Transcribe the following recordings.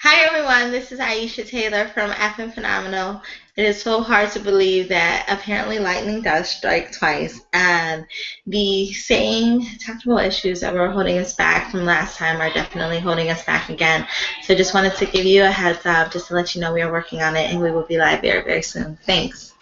Hi everyone, this is Aisha Taylor from FNPhenomenal. It is so hard to believe that apparently lightning does strike twice, and the same technical issues that were holding us back from last time are definitely holding us back again. So just wanted to give you a heads up just to let you know we are working on it and we will be live very, very soon. Thanks.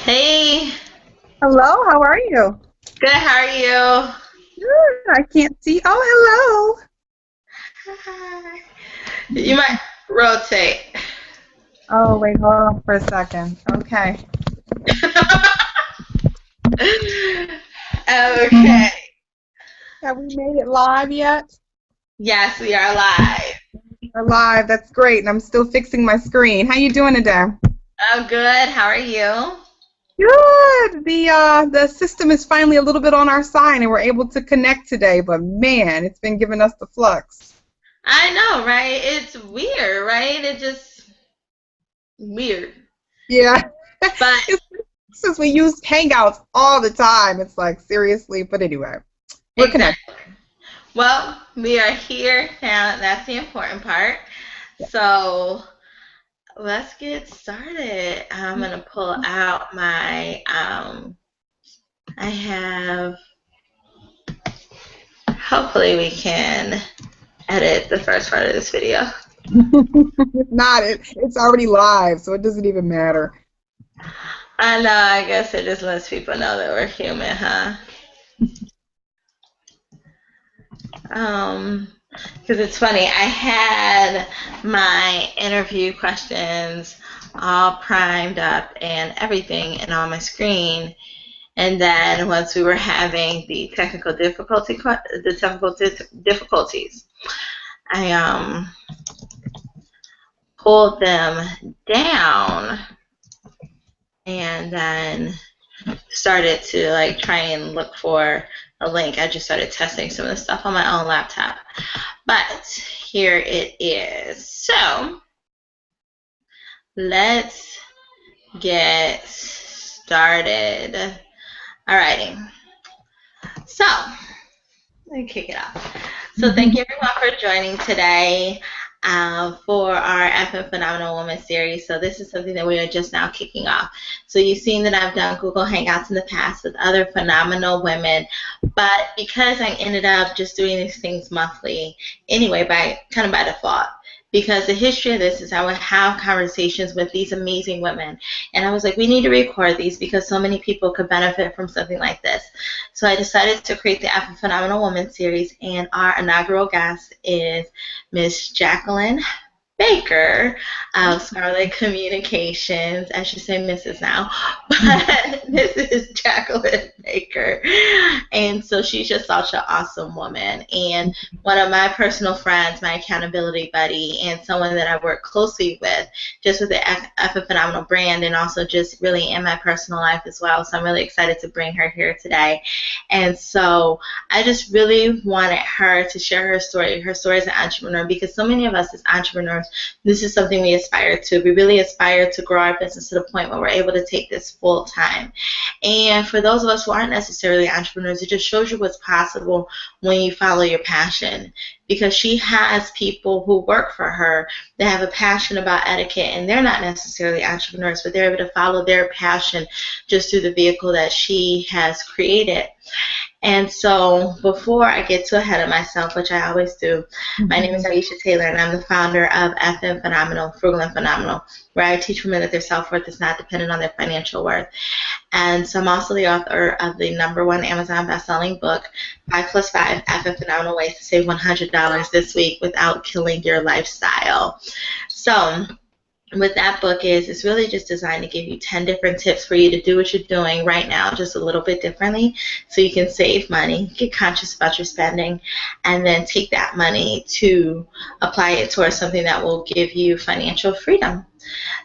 Hey, Hello, how are you? good, how are you? Good. I can't see. Oh, Hi. You might rotate. hello. Oh, wait, hold on for a second. Okay. Okay. Have we made it live yet? Yes, we are live. We're live. That's great. And I'm still fixing my screen. How you doing today? I'm good. How are you? Good. The system is finally a little bit on our side, and we're able to connect today. But man, it's been giving us the flux. I know, right? It's weird, right? It's just weird. Yeah. But It's- Since we use Hangouts all the time, it's like seriously. But anyway, we're connected. exactly. Well, we are here now. That's the important part. So let's get started. I'm gonna pull out my I have hopefully we can edit the first part of this video. If not, it's already live, so it doesn't even matter. I know, I guess it just lets people know that we're human, huh? Um, because it's funny, I had my interview questions all primed up and everything and on my screen, and then once we were having the difficulties, I pulled them down and then started to like try and look for a link. I just started testing some of the stuff on my own laptop. But here it is. So let's get started. Alrighty. So let me kick it off. So thank you everyone for joining today for our FN Phenomenal Woman series. So this is something that we are just now kicking off. So you've seen that I've done Google Hangouts in the past with other phenomenal women, but because I ended up just doing these things monthly anyway, by kind of by default. Because the history of this is I would have conversations with these amazing women. And I was like, we need to record these because so many people could benefit from something like this. So I decided to create the Afro Phenomenal Woman series, and our inaugural guest is Miss Jacqueline. Baker of Scarlet Communications. I should say Mrs. now, but this is Jacqueline Baker. And so she's just such an awesome woman. And one of my personal friends, my accountability buddy, and someone that I work closely with, just with the FNPhenomenal brand, and also just really in my personal life as well. So I'm really excited to bring her here today. And so I just really wanted her to share her story as an entrepreneur, because so many of us as entrepreneurs, this is something we aspire to. We really aspire to grow our business to the point where we're able to take this full time. And for those of us who aren't necessarily entrepreneurs, it just shows you what's possible when you follow your passion. Because she has people who work for her that have a passion about etiquette, and they're not necessarily entrepreneurs, but they're able to follow their passion just through the vehicle that she has created. And so before I get too ahead of myself, which I always do, my name is Aisha Taylor, and I'm the founder of FNPhenomenal, Frugal and Phenomenal, where I teach women that their self-worth is not dependent on their financial worth. And so I'm also the author of the #1 Amazon best-selling book, 5+5 FNPhenomenal Ways to Save $100 this week without killing your lifestyle. So what that book is, it's really just designed to give you 10 different tips for you to do what you're doing right now just a little bit differently, so you can save money, get conscious about your spending, and then take that money to apply it towards something that will give you financial freedom.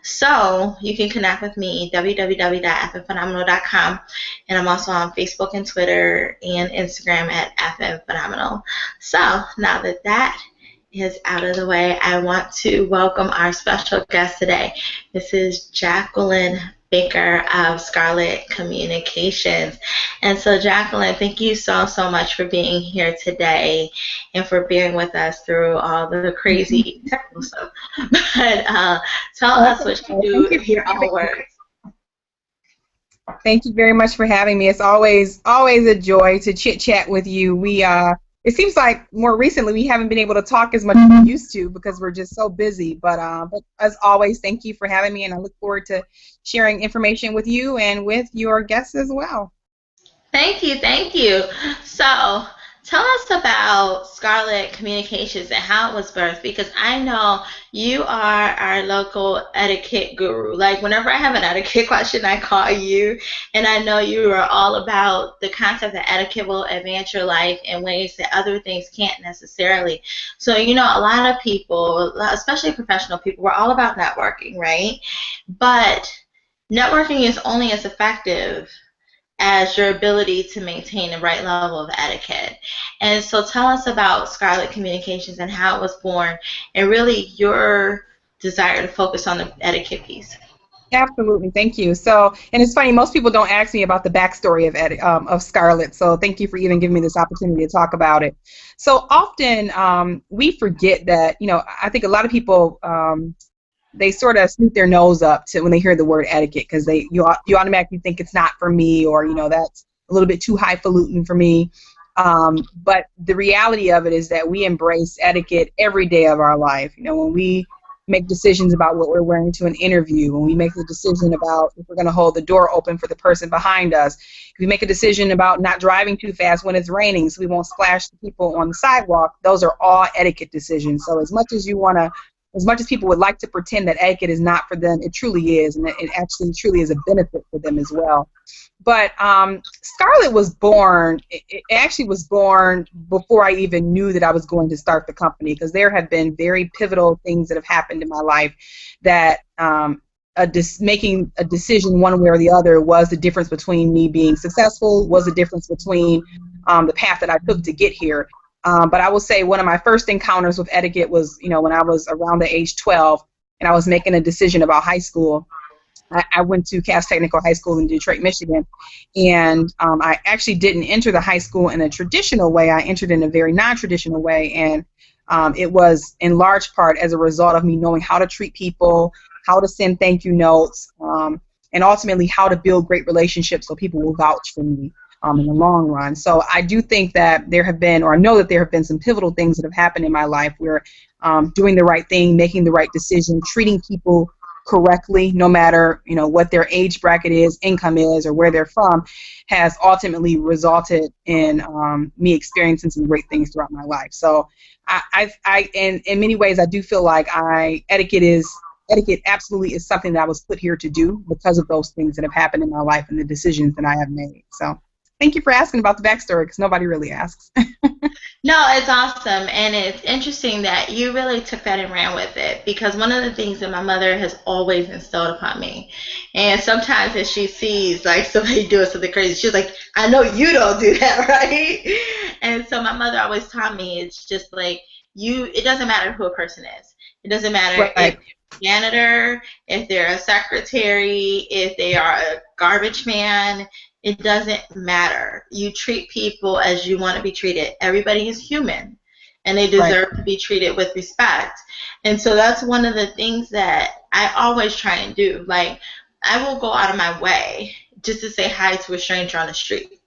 So you can connect with me, www.fnphenomenal.com, and I'm also on Facebook and Twitter and Instagram at FNPhenomenal. So now that that is out of the way, I want to welcome our special guest today. This is Jacqueline Baker of Scarlet Communications. And so Jacqueline, thank you so much for being here today and for being with us through all the crazy technical stuff. But tell us what you do in your own words. Thank you very much for having me. It's always a joy to chit chat with you. It seems like more recently we haven't been able to talk as much as we used to because we're just so busy. But as always, thank you for having me, and I look forward to sharing information with you and with your guests as well. Thank you, thank you. So tell us about Scarlet Communications and how it was birthed, because I know you are our local etiquette guru. Like whenever I have an etiquette question, I call you, and I know you are all about the concept that etiquette will advance your life in ways that other things can't necessarily. So, you know, a lot of people, especially professional people, we're all about networking, right? But networking is only as effective as your ability to maintain the right level of etiquette. And so tell us about Scarlet Communications and how it was born, and really your desire to focus on the etiquette piece. Absolutely, thank you. So, and it's funny, most people don't ask me about the backstory of Scarlet, so thank you for even giving me this opportunity to talk about it. So often we forget that, you know, I think a lot of people, they sort of snoot their nose up to when they hear the word etiquette, because you automatically think it's not for me, or, you know, that's a little bit too highfalutin for me. But the reality of it is that we embrace etiquette every day of our life. You know, when we make decisions about what we're wearing to an interview, when we make the decision about if we're going to hold the door open for the person behind us, if we make a decision about not driving too fast when it's raining so we won't splash the people on the sidewalk, those are all etiquette decisions. So as much as people would like to pretend that etiquette is not for them, it truly is, and it actually truly is a benefit for them as well. But Scarlet was born, it actually was born before I even knew that I was going to start the company, because there have been very pivotal things that have happened in my life that making a decision one way or the other was the difference between me being successful, was the difference between the path that I took to get here. But I will say one of my first encounters with etiquette was, you know, when I was around the age 12 and I was making a decision about high school. I went to Cass Technical High School in Detroit, Michigan, and I actually didn't enter the high school in a traditional way. I entered in a very non-traditional way, and it was in large part as a result of me knowing how to treat people, how to send thank you notes, and ultimately how to build great relationships so people will vouch for me in the long run. So I do think that there have been, or I know that there have been, some pivotal things that have happened in my life where doing the right thing, making the right decision, treating people correctly, no matter, you know, what their age bracket is, income is, or where they're from, has ultimately resulted in me experiencing some great things throughout my life. So in many ways, I do feel like etiquette absolutely is something that I was put here to do because of those things that have happened in my life and the decisions that I have made. So thank you for asking about the backstory, because nobody really asks. No, it's awesome, and it's interesting that you really took that and ran with it, because one of the things that my mother has always instilled upon me, and sometimes if she sees like somebody doing something crazy, she's like, I know you don't do that, right? And so my mother always taught me, it's just like, it doesn't matter who a person is. It doesn't matter if Right. they're a janitor, if they're a secretary, if they are a garbage man. It doesn't matter. You treat people as you want to be treated. Everybody is human, and they Right. deserve to be treated with respect. And so that's one of the things that I always try and do. Like, I will go out of my way just to say hi to a stranger on the street,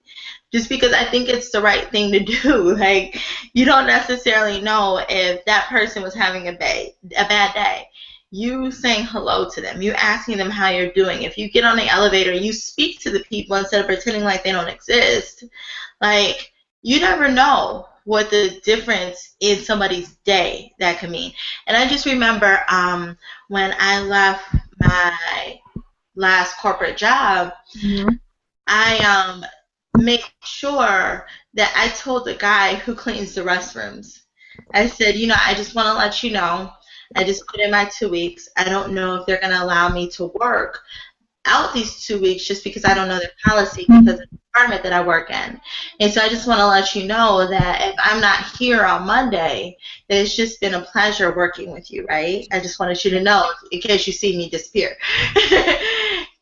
just because I think it's the right thing to do. Like, you don't necessarily know if that person was having a bad day. You saying hello to them, you asking them how you're doing. If you get on the elevator, you speak to the people instead of pretending like they don't exist. Like, you never know what the difference in somebody's day that can mean. And I just remember when I left my last corporate job, Mm-hmm. I made sure that I told the guy who cleans the restrooms. I said, I just want to let you know, I just put in my 2 weeks. I don't know if they're going to allow me to work out these 2 weeks just because I don't know their policy because of the department that I work in. And so I just want to let you know that if I'm not here on Monday, that it's just been a pleasure working with you, right? I just wanted you to know in case you see me disappear.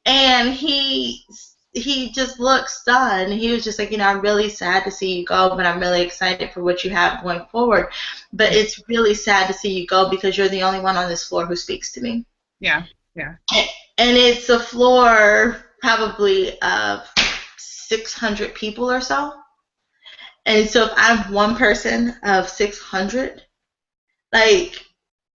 And he just looked stunned. He was just like, I'm really sad to see you go, but I'm really excited for what you have going forward. But it's really sad to see you go because you're the only one on this floor who speaks to me. Yeah. Yeah. And it's a floor probably of 600 people or so. And so if I'm one person of 600, like,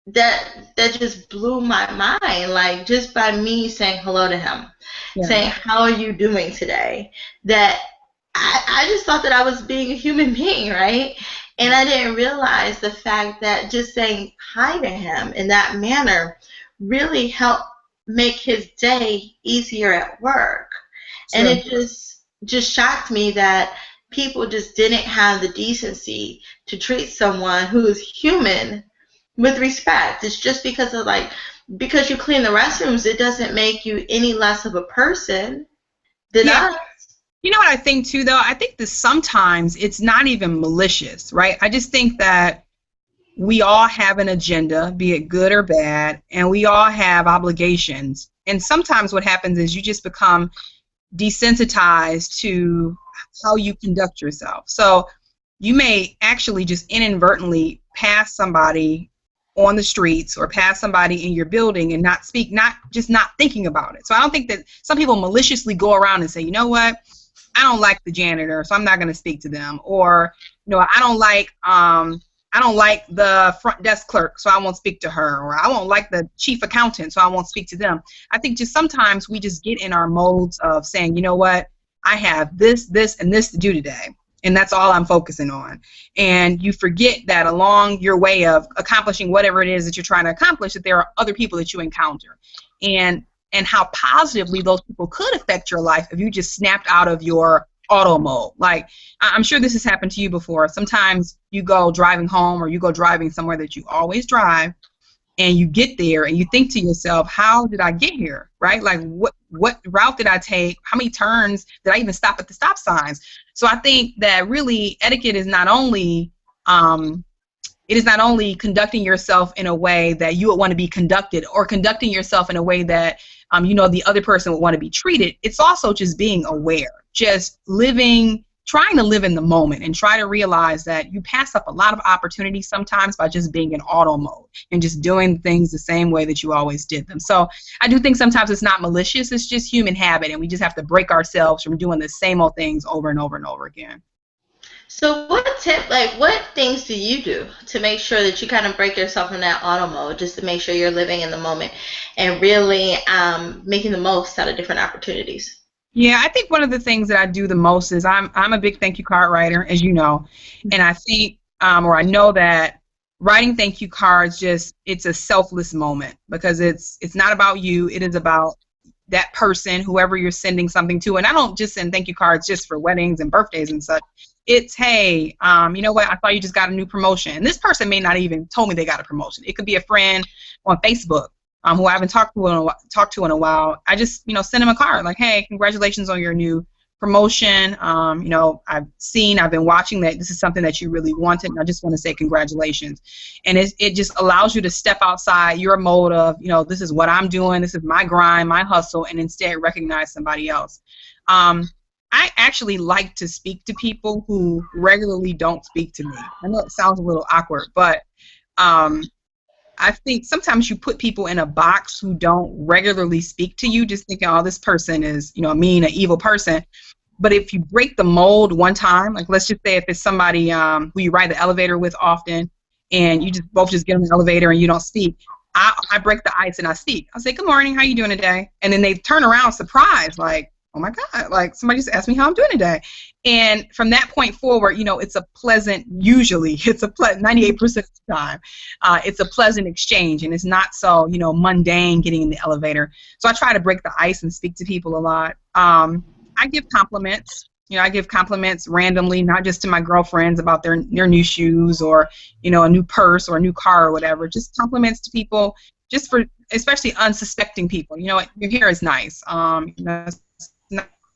that just blew my mind. Like, just by me saying hello to him, Yeah. saying, how are you doing today? That I just thought that I was being a human being, right? And I didn't realize the fact that just saying hi to him in that manner really helped make his day easier at work. And True. it just shocked me that people just didn't have the decency to treat someone who is human with respect. It's just because you clean the restrooms, it doesn't make you any less of a person than Yeah. us. You know what I think too, though? I think that sometimes it's not even malicious, right? I just think that we all have an agenda, be it good or bad, and we all have obligations. And sometimes what happens is you just become desensitized to how you conduct yourself. So you may actually just inadvertently pass somebody on the streets or pass somebody in your building and not speak, not thinking about it. So I don't think that some people maliciously go around and say, you know what, I don't like the janitor, so I'm not going to speak to them. Or, I don't like the front desk clerk, so I won't speak to her. Or I won't like the chief accountant, so I won't speak to them. I think just sometimes we just get in our modes of saying, you know what, I have this, and this to do today, and that's all I'm focusing on. And you forget that along your way of accomplishing whatever it is that you're trying to accomplish, that there are other people that you encounter. And how positively those people could affect your life if you just snapped out of your auto mode. Like, I'm sure this has happened to you before. Sometimes you go driving home or you go driving somewhere that you always drive, and you get there and you think to yourself, how did I get here, right? Like, what route did I take? How many turns did I even stop at the stop signs? So I think that really etiquette is not only conducting yourself in a way that you would want to be conducted, or conducting yourself in a way that the other person would want to be treated. It's also just being aware, just trying to live in the moment, and try to realize that you pass up a lot of opportunities sometimes by just being in auto mode and just doing things the same way that you always did them. So I do think sometimes it's not malicious, it's just human habit, and we just have to break ourselves from doing the same old things over and over and over again. So what things do you do to make sure that you kind of break yourself from that auto mode, just to make sure you're living in the moment and really making the most out of different opportunities? Yeah, I think one of the things that I do the most is I'm a big thank you card writer, as you know, and I think or I know that writing thank you cards just it's a selfless moment because it's not about you. It is about that person, whoever you're sending something to. And I don't just send thank you cards just for weddings and birthdays and such. It's, hey, you know what? I thought you just got a new promotion. And this person may not even told me they got a promotion. It could be a friend on Facebook who I haven't talked to in a while. I just, send them a card like, hey, congratulations on your new promotion. I've been watching that this is something that you really wanted, and I just want to say congratulations. And it just allows you to step outside your mode of, this is what I'm doing, this is my grind, my hustle, and instead recognize somebody else. I actually like to speak to people who regularly don't speak to me. I know it sounds a little awkward, but I think sometimes you put people in a box who don't regularly speak to you, just thinking, oh, this person is, a mean, an evil person. But if you break the mold one time, like let's just say if it's somebody who you ride the elevator with often, and you just both just get on the elevator and you don't speak, I break the ice and I speak. I'll say, good morning, how you doing today? And then they turn around surprised, like, oh my God, like somebody just asked me how I'm doing today. And from that point forward, it's a pleasant, usually it's a 98% of the time, it's a pleasant exchange, and it's not so, mundane getting in the elevator. So I try to break the ice and speak to people a lot. I give compliments. I give compliments randomly, not just to my girlfriends about their new shoes or, a new purse or a new car or whatever. Just compliments to people, just for especially unsuspecting people. Your hair is nice.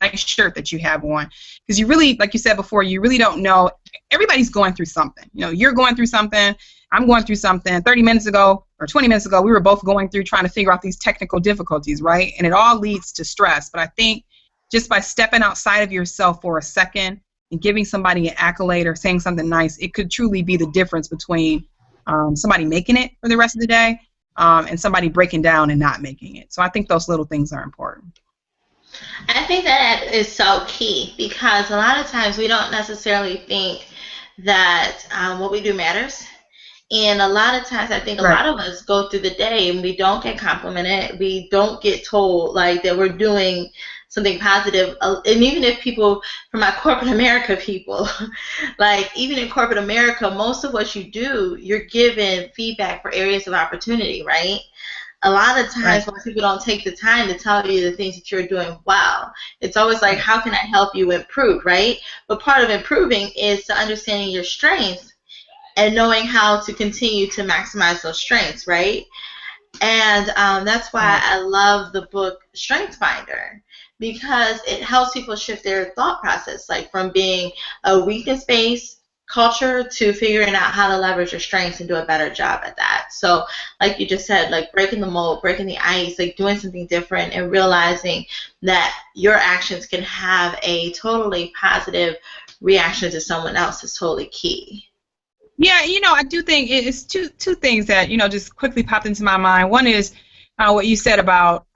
Nice shirt that you have on, because you really, like you said before, you really don't know. Everybody's going through something. You're going through something. I'm going through something. 30 minutes ago or 20 minutes ago, we were both going through trying to figure out these technical difficulties, right? And it all leads to stress. But I think just by stepping outside of yourself for a second and giving somebody an accolade or saying something nice, it could truly be the difference between somebody making it for the rest of the day and somebody breaking down and not making it. So I think those little things are important. I think that is so key, because a lot of times we don't necessarily think that what we do matters. And a lot of times I think a lot of us go through the day and we don't get complimented. We don't get told like that we're doing something positive. And even if people from my corporate America people, like even in corporate America, most of what you do, you're given feedback for areas of opportunity, right? A lot of times when people don't take the time to tell you the things that you're doing well, it's always like, how can I help you improve, right? But part of improving is to understanding your strengths and knowing how to continue to maximize those strengths, right? And that's why I love the book Strength Finder, because it helps people shift their thought process, like from being a weakness-based culture to figuring out how to leverage your strengths and do a better job at that. So like you just said, like breaking the mold, breaking the ice, like doing something different and realizing that your actions can have a totally positive reaction to someone else is totally key. Yeah, I do think it's two things that, just quickly popped into my mind. One is what you said about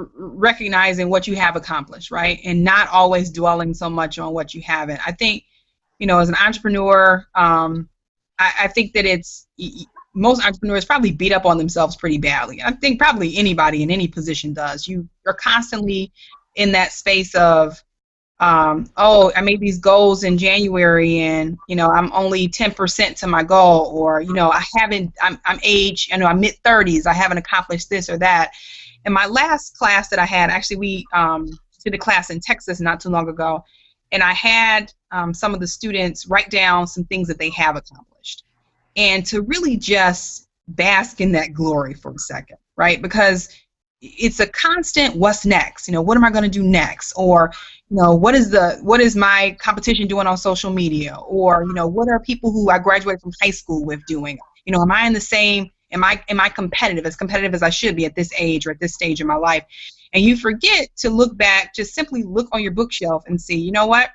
recognizing what you have accomplished, right? And not always dwelling so much on what you haven't. I think, as an entrepreneur, I think that most entrepreneurs probably beat up on themselves pretty badly. I think probably anybody in any position does. You're constantly in that space of, oh, I made these goals in January and, I'm only 10% to my goal, or, I'm age, I'm mid-30s, I haven't accomplished this or that. And my last class that I had, actually we did a class in Texas not too long ago, and I had some of the students write down some things that they have accomplished, and to really just bask in that glory for a second, right? Because it's a constant what's next, what am I going to do next, or what is my competition doing on social media, or what are people who I graduated from high school with doing, am I in the same, am I competitive as I should be at this age or at this stage in my life. And you forget to look back, just simply look on your bookshelf and see, you know what,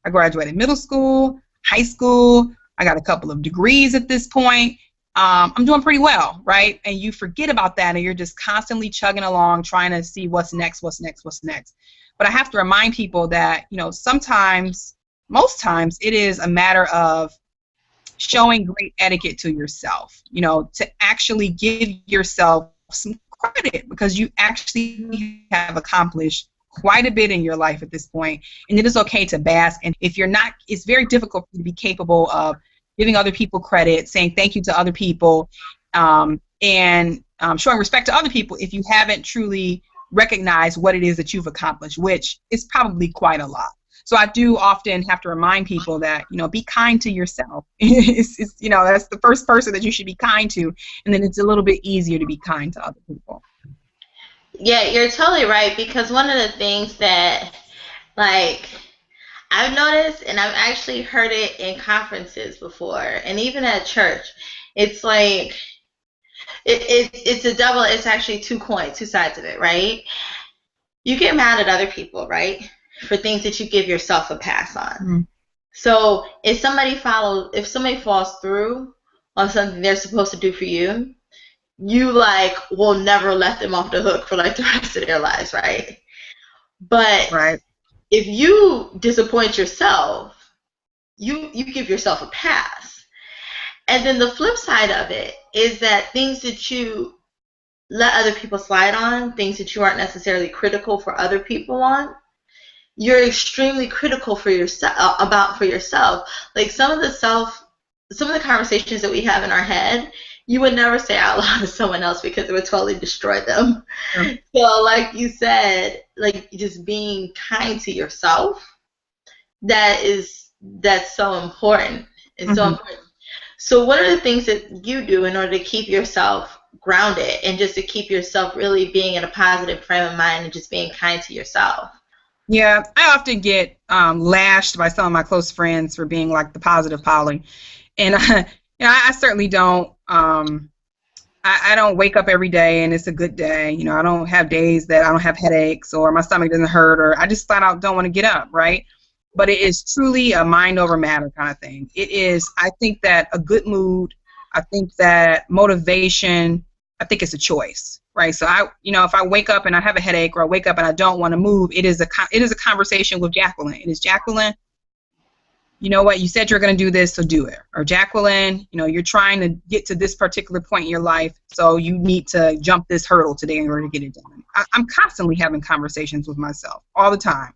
I graduated middle school, high school, I got a couple of degrees at this point, I'm doing pretty well, right? And you forget about that, and you're just constantly chugging along trying to see what's next. But I have to remind people that, sometimes most times it is a matter of showing great etiquette to yourself, to actually give yourself some credit because you actually have accomplished quite a bit in your life at this point, and it is okay to bask. And if you're not, it's very difficult for you to be capable of giving other people credit, saying thank you to other people, and showing respect to other people if you haven't truly recognized what it is that you've accomplished, which is probably quite a lot. So I do often have to remind people that, be kind to yourself. That's the first person that you should be kind to, and then it's a little bit easier to be kind to other people. Yeah, you're totally right, because one of the things that, like, I've noticed, and I've actually heard it in conferences before, and even at church, it's like, it's a double, it's actually two coins, two sides of it, right? You get mad at other people, right, for things that you give yourself a pass on. Mm-hmm. So if somebody falls through on something they're supposed to do for you, you will never let them off the hook for the rest of their lives, right? But if you disappoint yourself, you give yourself a pass. And then the flip side of it is that things that you let other people slide on, things that you aren't necessarily critical for other people on, you're extremely critical for yourself Like some of the conversations that we have in our head, you would never say out loud to someone else because it would totally destroy them. Yeah. So like you said, just being kind to yourself, that's so important. It's so important. So what are the things that you do in order to keep yourself grounded and just to keep yourself really being in a positive frame of mind and just being kind to yourself? Yeah, I often get lashed by some of my close friends for being like the positive Polly, and I certainly don't. I don't wake up every day and it's a good day. I don't have days that I don't have headaches or my stomach doesn't hurt or I just flat out don't want to get up, right? But it is truly a mind over matter kind of thing. It is. I think that a good mood, I think that motivation, I think it's a choice, right? So if I wake up and I have a headache or I wake up and I don't want to move, it is a conversation with Jacqueline. It is, Jacqueline, you know what, you said you're going to do this, so do it. Or Jacqueline, you're trying to get to this particular point in your life, so you need to jump this hurdle today in order to get it done. I'm constantly having conversations with myself all the time.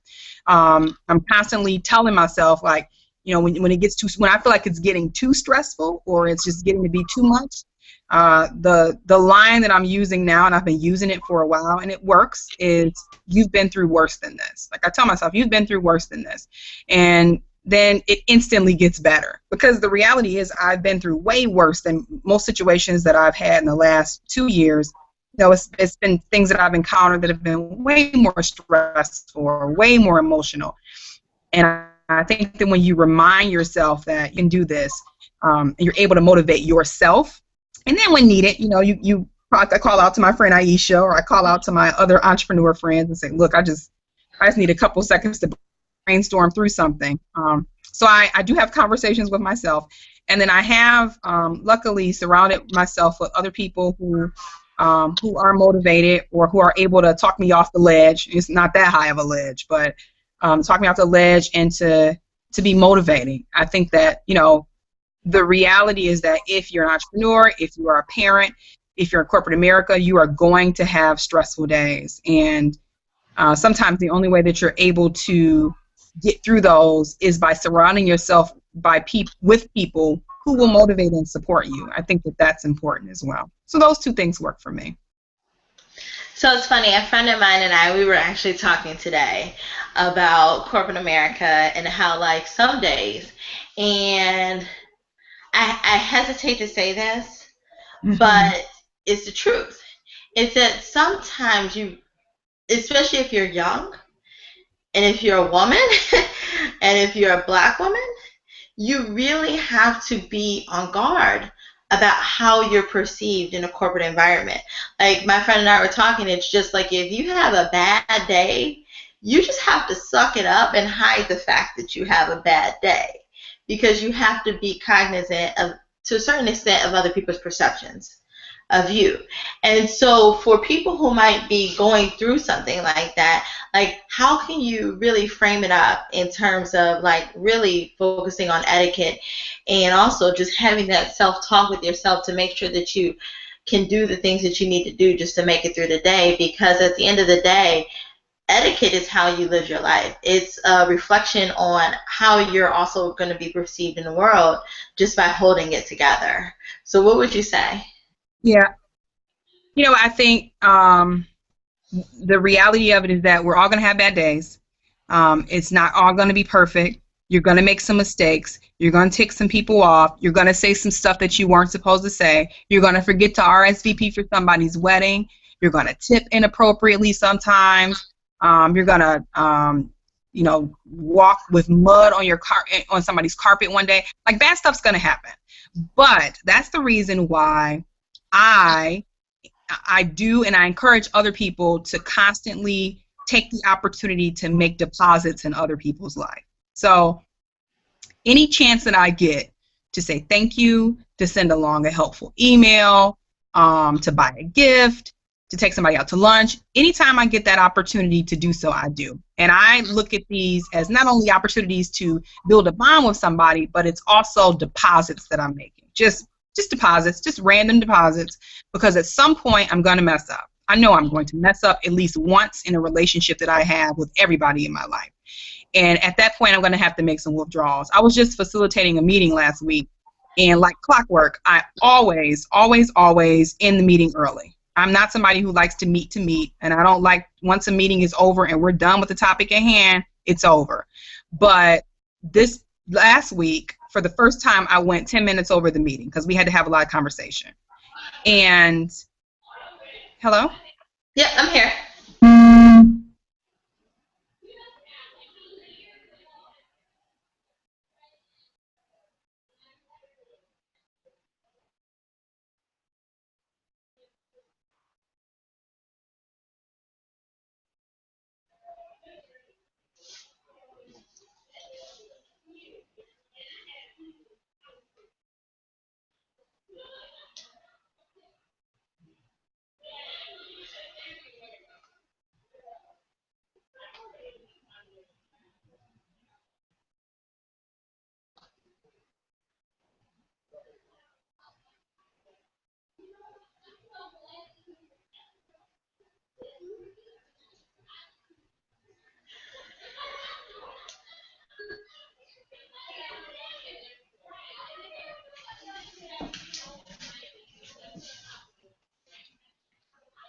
I'm constantly telling myself, when I feel like it's getting too stressful or it's just getting to be too much, the line that I'm using now, and I've been using it for a while, and it works, is you've been through worse than this. Like I tell myself, you've been through worse than this. And then it instantly gets better. Because the reality is I've been through way worse than most situations that I've had in the last 2 years. It's been things that I've encountered that have been way more stressful or way more emotional. And I think that when you remind yourself that you can do this, you're able to motivate yourself. And then when needed, I call out to my friend Aisha, or I call out to my other entrepreneur friends and say, look, I just need a couple seconds to brainstorm through something. So I do have conversations with myself, and then I have luckily surrounded myself with other people who are motivated or who are able to talk me off the ledge. It's not that high of a ledge, but talk me off the ledge and to be motivating. I think that the reality is that if you're an entrepreneur, if you are a parent, if you're in corporate America, you are going to have stressful days, and sometimes the only way that you're able to get through those is by surrounding yourself with people who will motivate and support you. I think that that's important as well. So those two things work for me. So it's funny, a friend of mine and I, we were actually talking today about corporate America and how some days, and I hesitate to say this, but it's the truth. It's that sometimes especially if you're young, and if you're a woman, and if you're a black woman, you really have to be on guard about how you're perceived in a corporate environment. Like my friend and I were talking, it's just like if you have a bad day, you just have to suck it up and hide the fact that you have a bad day, because you have to be cognizant of, to a certain extent, of other people's perceptions. of you. And so for people who might be going through something like that, like how can you really frame it up in terms of like really focusing on etiquette and also just having that self-talk with yourself to make sure that you can do the things that you need to do just to make it through the day, because at the end of the day, etiquette is how you live your life. It's a reflection on how you're also going to be perceived in the world just by holding it together. So what would you say? Yeah. I think the reality of it is that we're all going to have bad days. It's not all going to be perfect. You're going to make some mistakes. You're going to tick some people off. You're going to say some stuff that you weren't supposed to say. You're going to forget to RSVP for somebody's wedding. You're going to tip inappropriately sometimes. You're going to, walk with mud on on somebody's carpet one day. Like bad stuff's going to happen. But that's the reason why I I do, and I encourage other people to constantly take the opportunity to make deposits in other people's life. So any chance that I get to say thank you, to send along a helpful email, to buy a gift, to take somebody out to lunch, anytime I get that opportunity to do so, I do. And I look at these as not only opportunities to build a bond with somebody, but it's also deposits that I'm making. Just deposits, just random deposits, because at some point I'm going to mess up. I know I'm going to mess up at least once in a relationship that I have with everybody in my life. And at that point, I'm going to have to make some withdrawals. I was just facilitating a meeting last week, and like clockwork, I always, always, always end the meeting early. I'm not somebody who likes to meet, and I don't like once a meeting is over and we're done with the topic at hand, it's over. But this last week, for the first time, I went 10 minutes over the meeting because we had to have a lot of conversation. And hello? Yep, I'm here.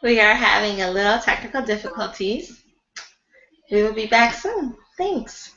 We are having a little technical difficulties. We will be back soon. Thanks.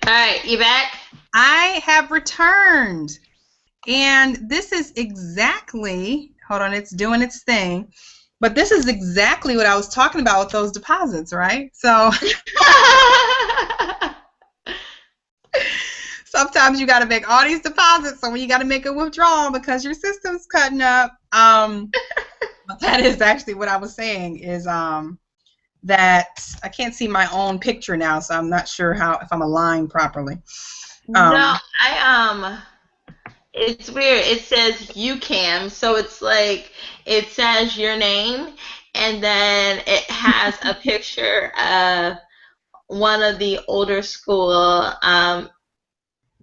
All right, you back? I have returned. And this is exactly, hold on, it's doing its thing. But this is exactly what I was talking about with those deposits, right? So sometimes you got to make all these deposits. So when you got to make a withdrawal because your system's cutting up, but that is actually what I was saying is that I can't see my own picture now, so I'm not sure if I'm aligned properly. No, it's weird. It says UCAM, so it's like it says your name, and then it has a picture of one of the older school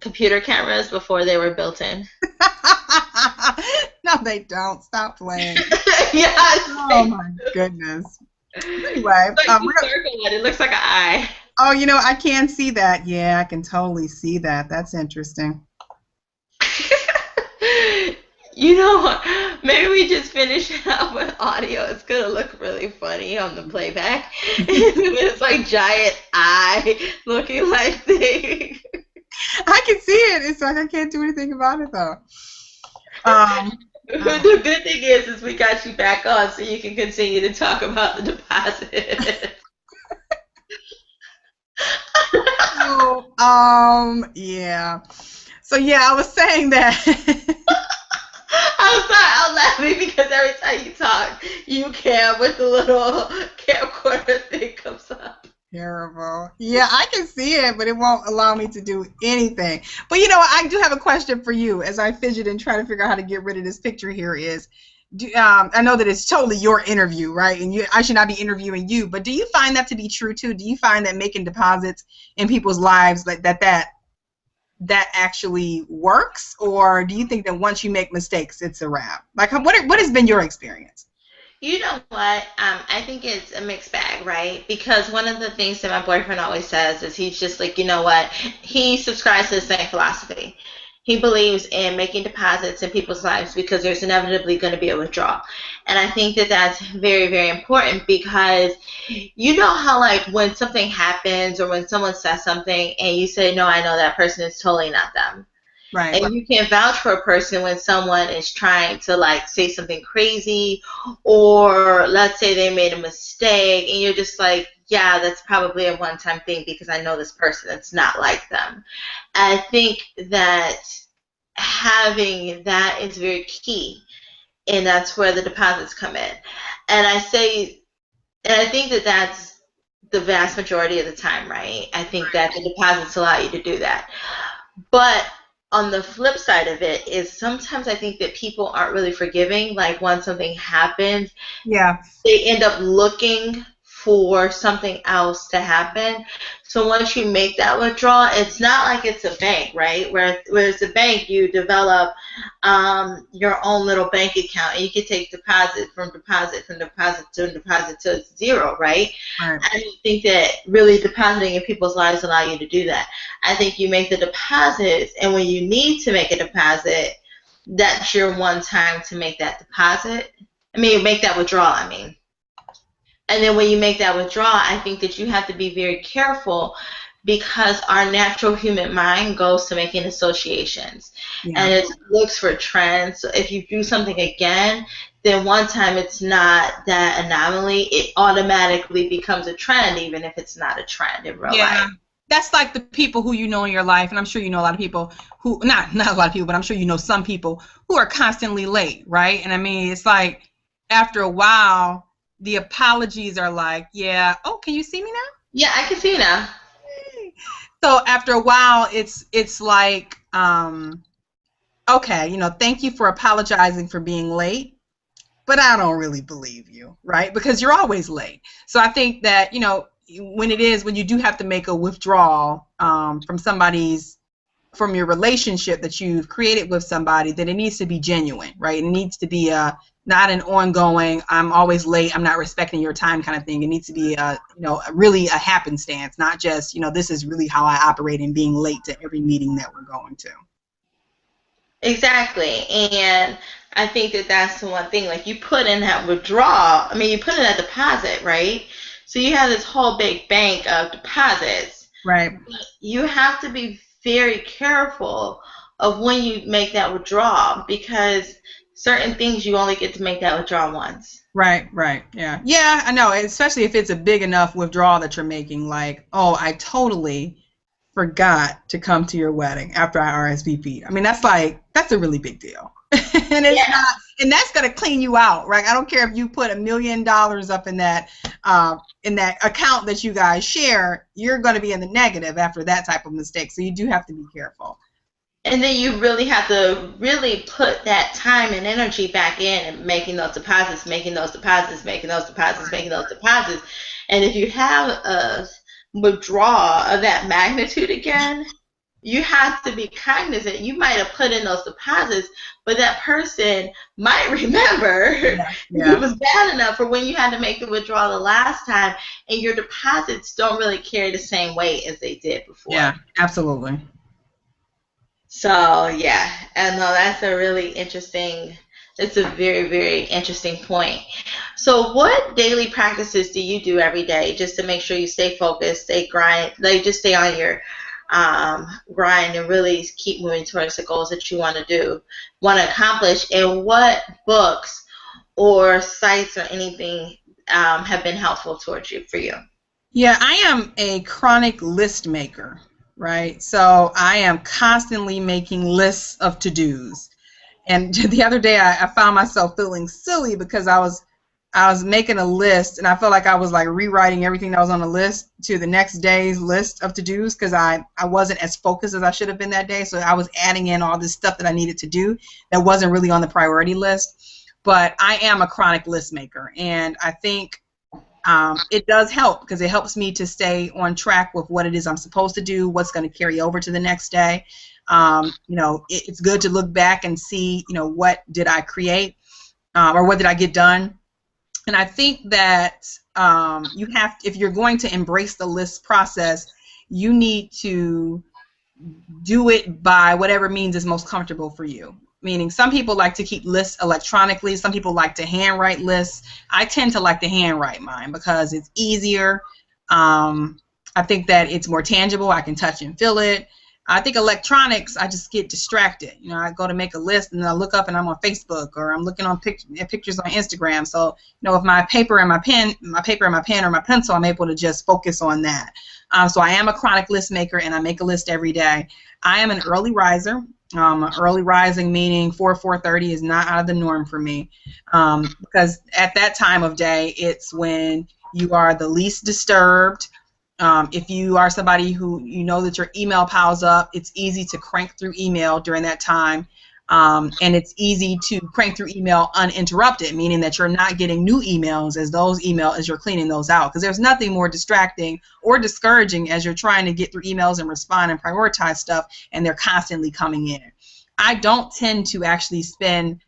computer cameras before they were built in. No, they don't. Stop playing. Yes. Oh my goodness. Anyway, it looks like an eye. Oh, I can see that. Yeah, I can totally see that. That's interesting. You know what? Maybe we just finish it up with audio. It's gonna look really funny on the playback. It's like giant eye looking like thing. I can see it. It's like I can't do anything about it though. The good thing is we got you back on so you can continue to talk about the deposit. Yeah. So yeah, I was saying that. I'm sorry, I'm laughing because every time you talk, you can with the little camcorder thing comes up. Terrible. Yeah, I can see it, but it won't allow me to do anything. But I do have a question for you as I fidget and try to figure out how to get rid of this picture here is, I know that it's totally your interview, right? And I should not be interviewing you, but do you find that to be true too? Do you find that making deposits in people's lives like that actually works? Or do you think that once you make mistakes, it's a wrap? Like, what has been your experience? You know what? I think it's a mixed bag, right? Because one of the things that my boyfriend always says is he's just like, you know what? He subscribes to the same philosophy. He believes in making deposits in people's lives because there's inevitably going to be a withdrawal. And I think that that's very, very important because you know how like when something happens or when someone says something and you say, no, I know that person is totally not them. Right. And you can vouch for a person when someone is trying to like say something crazy or let's say they made a mistake and you're just like, yeah, that's probably a one-time thing because I know this person. It's not like them. I think that having that is very key, and that's where the deposits come in. And I think that that's the vast majority of the time, right? I think that the deposits allow you to do that. But on the flip side of it is sometimes I think that people aren't really forgiving. Like when something happens, yeah, they end up looking for something else to happen. So once you make that withdrawal, it's not like it's a bank, right? Whereas a bank, you develop your own little bank account, and you can take deposit to it's zero, right? Right. I don't think that really depositing in people's lives allow you to do that. I think you make the deposits, and when you need to make a deposit, that's your one time to make that deposit. Make that withdrawal, And then when you make that withdrawal, I think that you have to be very careful because our natural human mind goes to making associations. Yeah. And it looks for trends. So if you do something again, then one time it's not that anomaly. It automatically becomes a trend, even if it's not a trend in real life. That's like the people who you know in your life, and I'm sure you know a lot of people who, not a lot of people, but I'm sure you know some people who are constantly late, right? And it's like after a while, the apologies are like, yeah, oh, can you see me now? Yeah, I can see you now. So after a while, it's like, okay, thank you for apologizing for being late, but I don't really believe you, right? Because you're always late. So I think that, when you do have to make a withdrawal from your relationship that you've created with somebody, then it needs to be genuine, right? It needs to be not an ongoing, I'm always late, I'm not respecting your time kind of thing. It needs to be really a happenstance, not just, this is really how I operate in being late to every meeting that we're going to. Exactly. And I think that that's the one thing, like you put in that withdrawal, you put in that deposit, right? So you have this whole big bank of deposits. Right. You have to be very careful of when you make that withdrawal, because certain things you only get to make that withdrawal once. Right, right. Yeah. Yeah, I know, especially if it's a big enough withdrawal that you're making, like, oh, I totally forgot to come to your wedding after I RSVP'd. I mean, that's a really big deal. And it's Yeah. not, and that's gonna clean you out, right? I don't care if you put $1 million up in that account that you guys share, you're gonna be in the negative after that type of mistake. So you do have to be careful. And then you really have to really put that time and energy back in and making those deposits, making those deposits, making those deposits, making those deposits. And if you have a withdrawal of that magnitude again, you have to be cognizant. You might have put in those deposits, but that person might remember Yeah, it yeah, was bad enough for when you had to make the withdrawal the last time, and your deposits don't really carry the same weight as they did before. yeah, absolutely. So yeah, and no, that's a really interesting. It's a very, very interesting point. So, what daily practices do you do every day just to make sure you stay focused, stay grind, like just stay on your grind and really keep moving towards the goals that you want to do, want to accomplish? And what books or sites or anything have been helpful towards you for you? Yeah, I am a chronic list maker, right? So I am constantly making lists of to-dos. And the other day I found myself feeling silly because I was making a list and I felt like I was like rewriting everything that was on the list to the next day's list of to-dos because I wasn't as focused as I should have been that day. So I was adding in all this stuff that I needed to do that wasn't really on the priority list. But I am a chronic list maker, and I think it does help because it helps me to stay on track with what it is I'm supposed to do, what's going to carry over to the next day. It's good to look back and see, what did I create or what did I get done. And I think that if you're going to embrace the list process, you need to do it by whatever means is most comfortable for you. Meaning some people like to keep lists electronically. Some people like to handwrite lists. I tend to like to handwrite mine because it's easier. I think that it's more tangible. I can touch and feel it. I think electronics, I just get distracted. I go to make a list and I look up and I'm on Facebook or I'm looking on pictures on Instagram. So, with my paper and my pen or my pencil, I'm able to just focus on that. So I am a chronic list maker and I make a list every day. I am an early riser. Early rising meaning 4:30 is not out of the norm for me because at that time of day, it's when you are the least disturbed. If you are somebody who that your email piles up, it's easy to crank through email during that time. And it's easy to crank through email uninterrupted, meaning that you're not getting new emails as you're cleaning those out. Because there's nothing more distracting or discouraging as you're trying to get through emails and respond and prioritize stuff, and they're constantly coming in. I don't tend to actually spend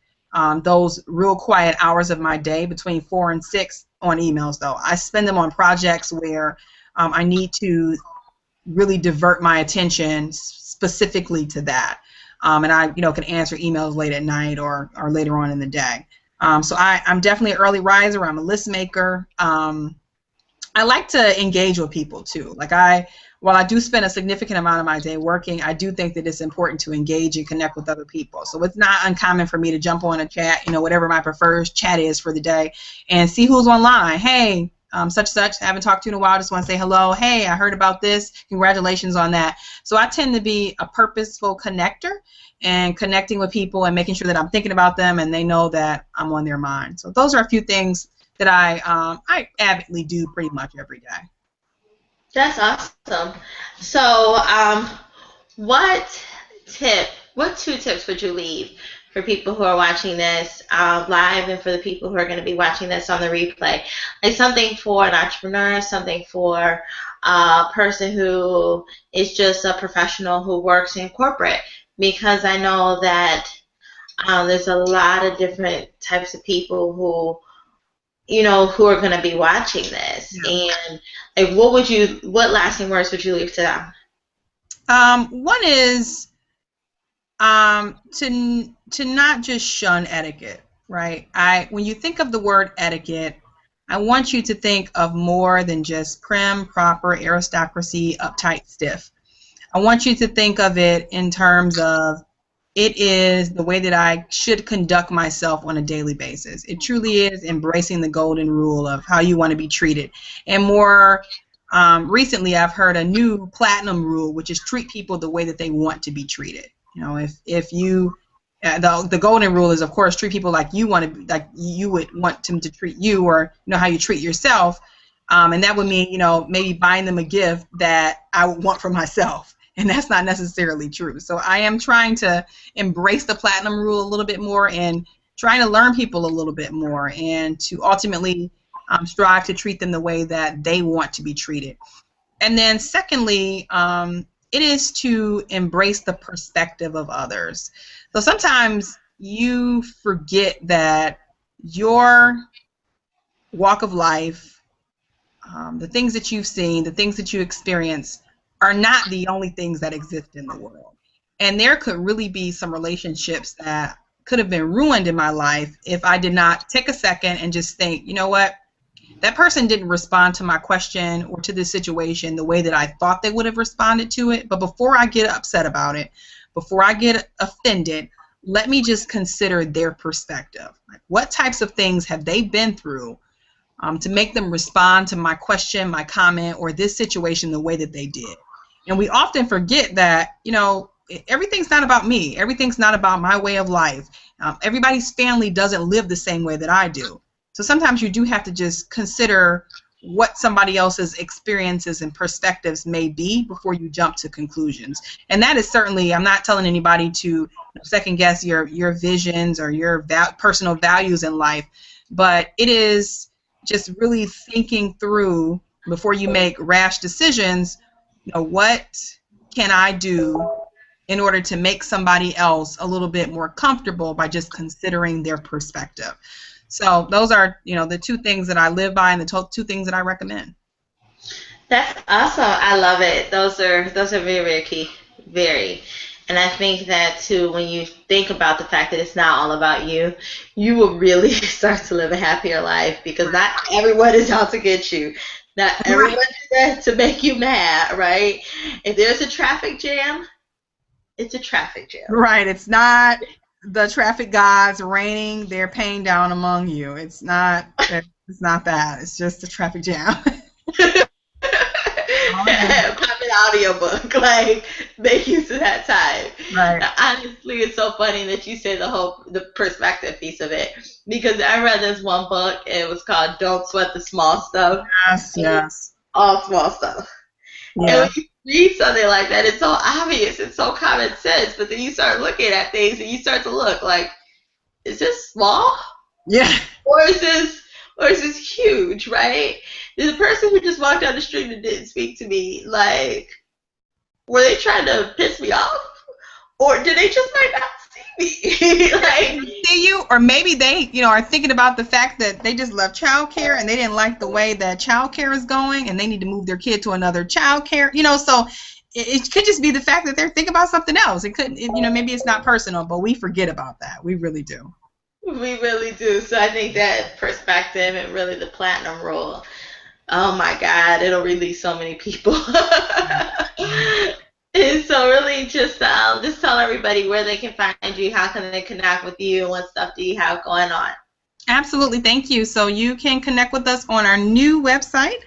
those real quiet hours of my day between 4 and 6 on emails, though. I spend them on projects where I need to really divert my attention specifically to that. And I, can answer emails late at night or later on in the day. So I'm definitely an early riser. I'm a list maker. I like to engage with people too. While I do spend a significant amount of my day working, I do think that it's important to engage and connect with other people. So it's not uncommon for me to jump on a chat, whatever my preferred chat is for the day, and see who's online. Hey, such, I haven't talked to you in a while, just want to say hello. Hey, I heard about this. Congratulations on that. So I tend to be a purposeful connector and connecting with people and making sure that I'm thinking about them and they know that I'm on their mind. So those are a few things that I avidly do pretty much every day. That's awesome. So, what two tips would you leave for people who are watching this live and for the people who are going to be watching this on the replay? Like something for an entrepreneur, something for a person who is just a professional who works in corporate, because I know that there's a lot of different types of people who who are going to be watching this. Yeah. And like, what lasting words would you leave to them? One is to not just shun etiquette, right? When you think of the word etiquette, I want you to think of more than just prim, proper, aristocracy, uptight, stiff. I want you to think of it in terms of it is the way that I should conduct myself on a daily basis. It truly is embracing the golden rule of how you want to be treated. And more recently, I've heard a new platinum rule, which is treat people the way that they want to be treated. You know, if you the golden rule is, of course, treat people like you want to, like you would want them to treat you, or you know how you treat yourself, and that would mean, you know, maybe buying them a gift that I would want for myself, and that's not necessarily true. So I am trying to embrace the platinum rule a little bit more and trying to learn people a little bit more, and to ultimately strive to treat them the way that they want to be treated. And then secondly, it is to embrace the perspective of others. So sometimes you forget that your walk of life, the things that you've seen, the things that you experience, are not the only things that exist in the world. And there could really be some relationships that could have been ruined in my life if I did not take a second and just think, you know what, that person didn't respond to my question or to this situation the way that I thought they would have responded to it. But before I get upset about it, before I get offended, let me just consider their perspective. Like, what types of things have they been through to make them respond to my question, my comment, or this situation the way that they did? And we often forget that, you know, everything's not about me. Everything's not about my way of life. Everybody's family doesn't live the same way that I do. So sometimes you do have to just consider what somebody else's experiences and perspectives may be before you jump to conclusions. And that is certainly, I'm not telling anybody to second guess your visions or your personal values in life, but it is just really thinking through before you make rash decisions, you know, what can I do in order to make somebody else a little bit more comfortable by just considering their perspective. So those are, you know, the two things that I live by and the two things that I recommend. That's awesome. I love it. Those are very, very key. Very. And I think that too, when you think about the fact that it's not all about you, you will really start to live a happier life, because not everyone is out to get you. Not everyone is there to make you mad, right? If there's a traffic jam, it's a traffic jam. Right. It's not the traffic gods raining their pain down among you. It's not that. It's just a traffic jam. Pop an audiobook, like, make use of that time. Right. Honestly, it's so funny that you say the perspective piece of it, because I read this one book, and it was called Don't Sweat the Small Stuff. Yes. All small stuff. Yeah. And when you read something like that, it's so obvious, it's so common sense, but then you start looking at things and you start to look like, is this small? Yeah. Or is this huge, right? The person who just walked down the street and didn't speak to me, like, were they trying to piss me off? Or did they just might not see me? Like, see you, or maybe they, you know, are thinking about the fact that they just left childcare and they didn't like the way that childcare is going, and they need to move their kid to another childcare. You know, so it could just be the fact that they're thinking about something else. It could, you know, maybe it's not personal, but we forget about that. We really do. We really do. So I think that perspective and really the platinum rule, oh my God, it'll release so many people. And so really just tell everybody where they can find you, how can they connect with you, and what stuff do you have going on? Absolutely, thank you. So you can connect with us on our new website,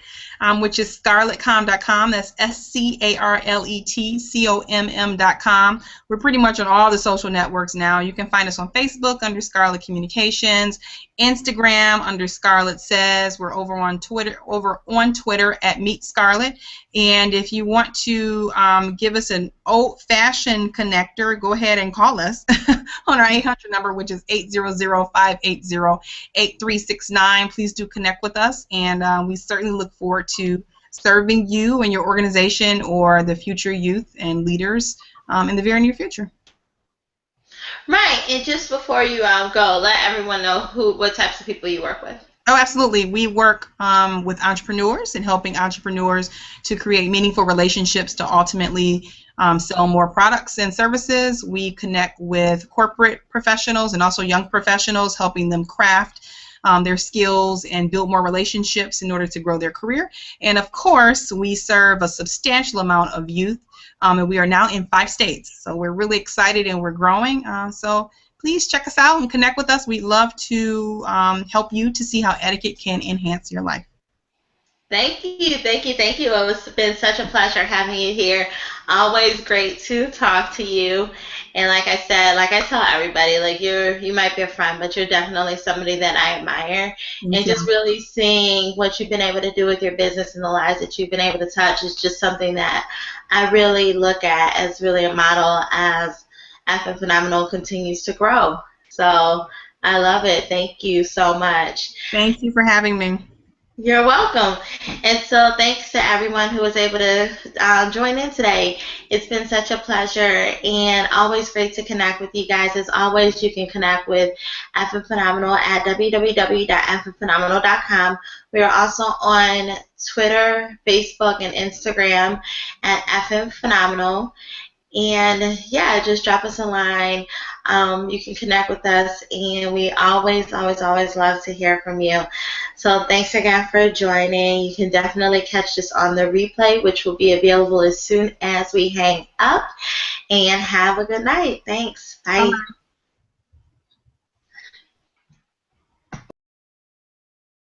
which is scarletcom.com. That's SCARLETCOMM.com. We're pretty much on all the social networks now. You can find us on Facebook under Scarlet Communications, Instagram under Scarlet Says. We're over on Twitter at Meet Scarlet. And if you want to give us an old-fashioned connector, go ahead and call us on our 800 number, which is 800-580-8369. Please do connect with us, and we certainly look forward to serving you and your organization or the future youth and leaders in the very near future. Right, and just before you go, let everyone know what types of people you work with. Oh, absolutely. We work with entrepreneurs and helping entrepreneurs to create meaningful relationships to ultimately sell more products and services. We connect with corporate professionals and also young professionals, helping them craft their skills and build more relationships in order to grow their career. And of course, we serve a substantial amount of youth, and we are now in 5 states. So we're really excited and we're growing. So please check us out and connect with us. We'd love to help you to see how etiquette can enhance your life. Thank you, thank you, thank you. It's been such a pleasure having you here. Always great to talk to you. And like I said, like I tell everybody, like you might be a friend, but you're definitely somebody that I admire. Thank And you. just really seeing what you've been able to do with your business and the lives that you've been able to touch is just something that I really look at as really a model as FNPhenomenal continues to grow. So I love it. Thank you so much. Thank you for having me. You're welcome. And so thanks to everyone who was able to join in today. It's been such a pleasure and always great to connect with you guys. As always, you can connect with FNPhenomenal at www.fnphenomenal.com. We are also on Twitter, Facebook, and Instagram at FNPhenomenal. And yeah, just drop us a line. You can connect with us, and we always, always, always love to hear from you. So thanks again for joining. You can definitely catch this on the replay, which will be available as soon as we hang up. And have a good night. Thanks. Bye. Bye.